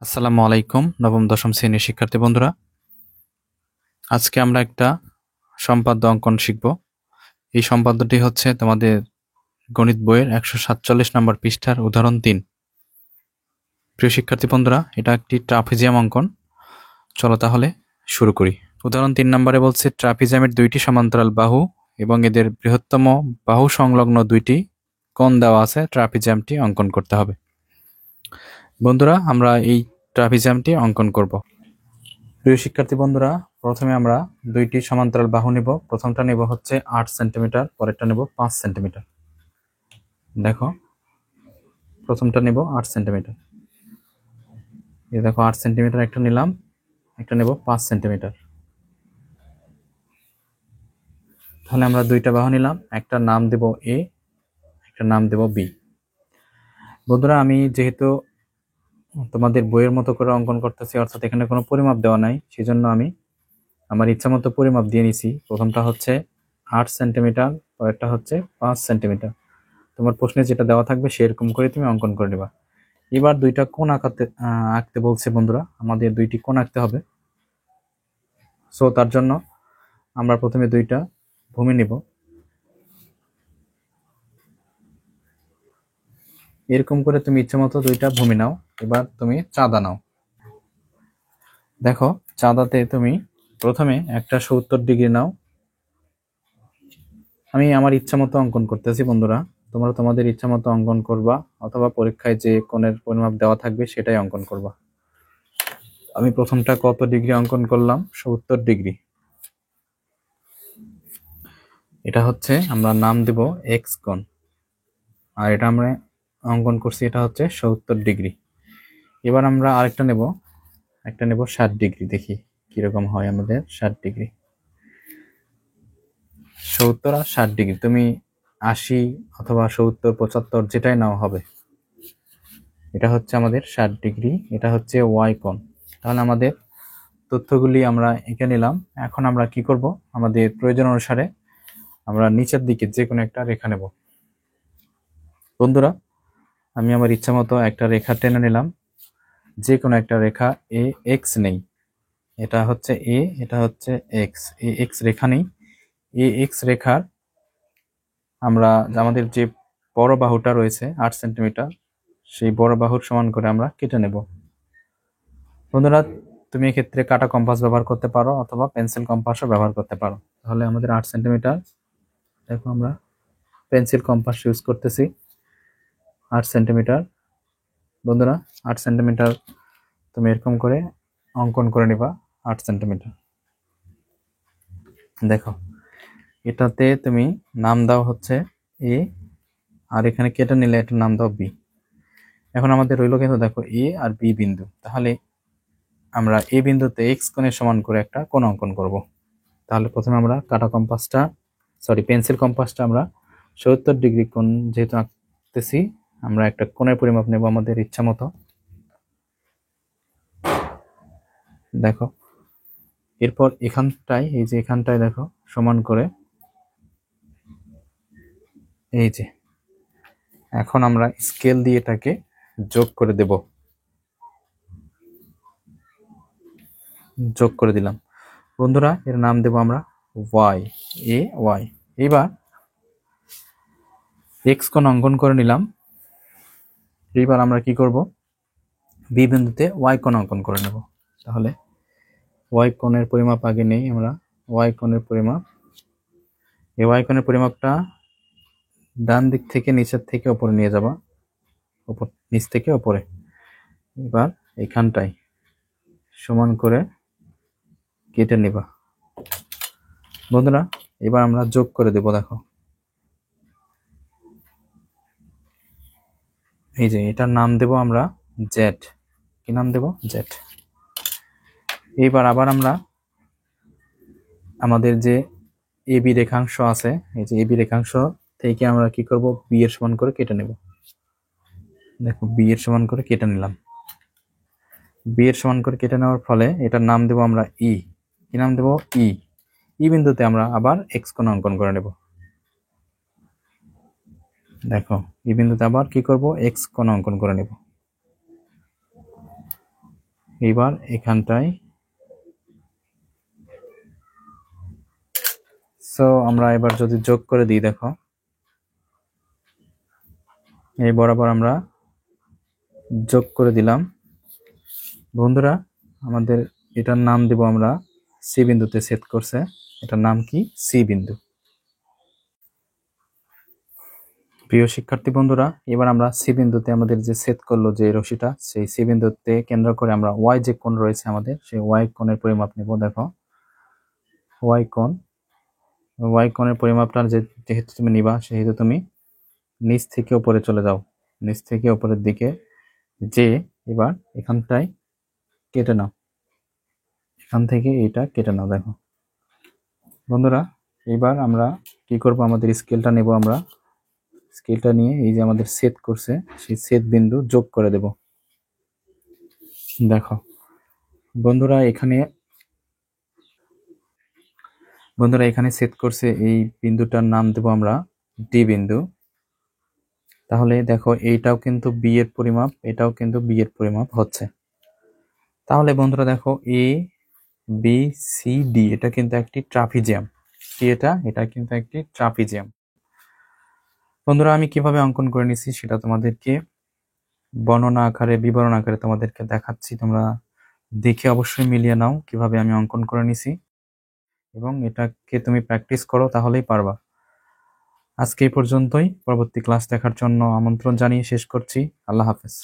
আসসালামু আলাইকুম নবম দশম শ্রেণীর শিক্ষার্থী বন্ধুরা, আজকে আমরা একটা সম্পাদ্য অঙ্কন শিখব। এই সম্পাদ্যটি হচ্ছে তোমাদের গণিত বইয়ের 147 নম্বর পৃষ্ঠার উদাহরণ 3। প্রিয় শিক্ষার্থী বন্ধুরা, এটা একটি ট্রাপিজিয়াম অঙ্কন। চলো তাহলে শুরু করি। উদাহরণ 3 নম্বরে বলছে ট্রাপিজিয়ামের দুইটি সমান্তরাল বাহু এবং এদের বৃহত্তম বাহু সংলগ্ন দুইটি কোণ দেওয়া আছে, ট্রাপিজিয়ামটি অঙ্কন করতে হবে। বন্ধুরা, আমরা এই ট্রাপিজিয়ামটি অঙ্কন করব। প্রিয় শিক্ষার্থী বন্ধুরা, প্রথমে আমরা দুইটি সমান্তরাল বাহু নেব। প্রথমটা নেব হচ্ছে 8 সেন্টিমিটার, পরেরটা নেব 5 সেন্টিমিটার। দেখো, প্রথমটা নেব 8 সেন্টিমিটার। এই দেখো 8 সেন্টিমিটার একটা নিলাম, একটা নেব 5 সেন্টিমিটার। তাহলে আমরা দুইটা বাহু নিলাম, একটা নাম দেব এ, একটা নাম দেব বি। বন্ধুরা, আমি যেহেতু তোমাদের বইয়ের মতো করে অঙ্কন করতেছি, অর্থাৎ এখানে কোনো পরিমাপ দেওয়া নাই, সেজন্য আমি আমার ইচ্ছা মতো পরিমাপ দিয়ে নিছি। প্রথমটা হচ্ছে 8 সেন্টিমিটার, পরেরটা হচ্ছে 5 সেন্টিমিটার। তোমার প্রশ্নে যেটা দেওয়া থাকবে সেরকম করে তুমি অঙ্কন করে নেবা। এবার দুইটা কোণ আঁকতে বলছে বন্ধুরা, আমাদের দুইটি কোণ আঁকতে হবে। সো তার জন্য আমরা প্রথমে দুইটা ভূমি নিব। এরকম করে তুমি ইচ্ছে মতো দুইটা ভূমি নাও। এবার তুমি চাঁদা নাও। দেখো, চাঁদাতে তুমি প্রথমে একটা 70 ডিগ্রি নাও। আমি আমার ইচ্ছা মতো অঙ্কন করতেছি বন্ধুরা, তোমরা তোমাদের ইচ্ছা মতো অঙ্কন করবা, অথবা পরীক্ষায় যে কোণের পরিমাপ দেওয়া থাকবে সেটাই অঙ্কন করবা। আমি প্রথমটা কত ডিগ্রি অঙ্কন করলাম? 70 ডিগ্রি। এটা হচ্ছে আমরা নাম দেব এক্স কোণ, আর এটা আমরা অঙ্কন করছি, এটা হচ্ছে 70 ডিগ্রি। এবার আমরা আরেকটা নেব, একটা নেব 60 ডিগ্রি। দেখি কিরকম হয় আমাদের 60 ডিগ্রি। 70 আর 60 ডিগ্রি, তুমি 80 অথবা 70, 75 যেটাই নাও হবে। এটা হচ্ছে আমাদের 60 ডিগ্রি, এটা হচ্ছে ওয়াই কোণ। তাহলে আমাদের তথ্যগুলি আমরা এঁকে নিলাম। এখন আমরা কি করব, আমাদের প্রয়োজন অনুসারে আমরা নিচের দিকে যে কোনো একটা রেখা নেব। বন্ধুরা, আমি আমার ইচ্ছা মতো একটা রেখা টেনে নিলাম, যে কোনো একটা রেখা। এ এক্স নেই, এটা হচ্ছে এ, এটা হচ্ছে এক্স। এ এক্স রেখা নেই। এ এক্স রেখার আমরা আমাদের যে বড় বাহুটা রয়েছে 8 সেন্টিমিটার, সেই বড় বাহুর সমান করে আমরা কেটে নেব। বন্ধুরা, তুমি এক্ষেত্রে কাটা কম্পাস ব্যবহার করতে পারো অথবা পেন্সিল কম্পাসও ব্যবহার করতে পারো। তাহলে আমাদের 8 সেন্টিমিটার, দেখো আমরা পেন্সিল কম্পাস ইউজ করতেছি। 8 সেন্টিমিটার বন্ধুরা, 8 সেন্টিমিটার তুমি এরকম করে অঙ্কন করে নিবা। 8 সেন্টিমিটার। দেখো, এটাতে তুমি নাম দাও হচ্ছে এ, আর এখানে কেটে নিলে এটার নাম দাও বি। এখন আমাদের রইল কিন্তু দেখো এ আর বি বিন্দু। তাহলে আমরা এ বিন্দুতে এক্স কোণের সমান করে একটা কোণ অঙ্কন করব। তাহলে প্রথমে আমরা পেন্সিল কম্পাসটা আমরা 70 ডিগ্রি কোণ যেহেতু আঁকতেছি, আমরা একটা কোণের পরিমাপ নেব আমাদের ইচ্ছা মতো। দেখো, এরপর এখানটায়, এই যে এখানটায় দেখো সমান করে, এই যে এখন আমরা স্কেল দিয়ে এটাকে যোগ করে দেব। যোগ করে দিলাম বন্ধুরা, এর নাম দেব আমরা ওয়াই, এ ওয়াই। এবার এক্স কোণ অঙ্কন করে নিলাম। এবার আমরা কি করব, বি বিন্দুতে ওয়াই কোণ অঙ্কন করে নেব। তাহলে ওয়াই কোণের পরিমাপ আগে নেই আমরা। ওয়াই কোণের পরিমাপ, এই ওয়াই কোণের পরিমাপটা ডান দিক থেকে নিচের থেকে উপরে নিয়ে যাবা, নিচ থেকে উপরে। এবার এখানটায় সমান করে কেটে নিবা বন্ধুরা। এবার আমরা যোগ করে দেব। দেখো, এই যে এটার নাম দেব আমরা জেড। কি নাম দেব? জেড। এইবার আবার আমরা আমাদের যে এবি রেখাংশ আছে, এই যে এবি রেখাংশ থেকে আমরা কি করব, বি এর সমান করে কেটে নেব। দেখো, বি এর সমান করে কেটে নিলাম। বি এর সমান করে কেটে নেওয়ার ফলে এটার নাম দেব আমরা ই। কি নাম দেব? ই। ই বিন্দুতে আমরা আবার এক্স কোণ অঙ্কন করে নেব। দেখো, ই বিন্দুতে আবার কি করব, এক্স কোণ অঙ্কন করে নেব। এইবার এখানটায় সো আমরা এবার যদি যোগ করে দিই, দেখো এই বরাবর আমরা যোগ করে দিলাম। বন্ধুরা আমাদের এটার নাম দেব আমরা সি বিন্দুতে সেট করছে, এটার নাম কি? সি বিন্দু। প্রিয় শিক্ষার্থী বন্ধুরা, এবার আমরা সি বিন্দুতে আমাদের যে সেট করলো যে রশিটা, সেই সি বিন্দুতে কেন্দ্র করে আমরা ওয়াই যে কোণ রয়েছে আমাদের, সেই ওয়াই কোণের পরিমাপ নেব। দেখো ওয়াই কোণের পরিমাপটা যেহেতু তুমি নিবা, সেহেতু তুমি নিচ থেকে উপরে চলে যাও, নিচ থেকে উপরের দিকে যে এবার এখানটায় কেটে নাও, এখান থেকে এটা কেটে নাও। দেখো বন্ধুরা, এবার আমরা কি করব, আমাদের স্কেলটা নেব, আমরা স্কেলটা নিয়ে এই যে আমাদের সেট করছে সেই সেট বিন্দু যোগ করে দেব। দেখো বন্ধুরা এখানে সেট করছে, এই বিন্দুটার নাম দেব আমরা ডি বিন্দু। তাহলে দেখো এইটাও কিন্তু বি এর পরিমাপ, এটাও কিন্তু বি এর পরিমাপ হচ্ছে। তাহলে বন্ধুরা দেখো এ বি সি ডি এটা কিন্তু একটি ট্রাপিজিয়াম। কি এটা কিন্তু একটি ট্রাপিজিয়াম। বন্ধুরা আমি কিভাবে অঙ্কন করে নিছি সেটা তোমাদেরকে বর্ণনা আকারে, বিবরণ আকারে তোমাদেরকে দেখাচ্ছি। তোমরা দেখে অবশ্যই মিলিয়ে নাও কিভাবে আমি অঙ্কন করে নিছি, এবং এটাকে তুমি প্র্যাকটিস করো, তাহলেই পারবা। আজকে এই পর্যন্তই। পরবর্তী ক্লাস দেখার জন্য আমন্ত্রণ জানিয়ে শেষ করছি। আল্লাহ হাফেজ।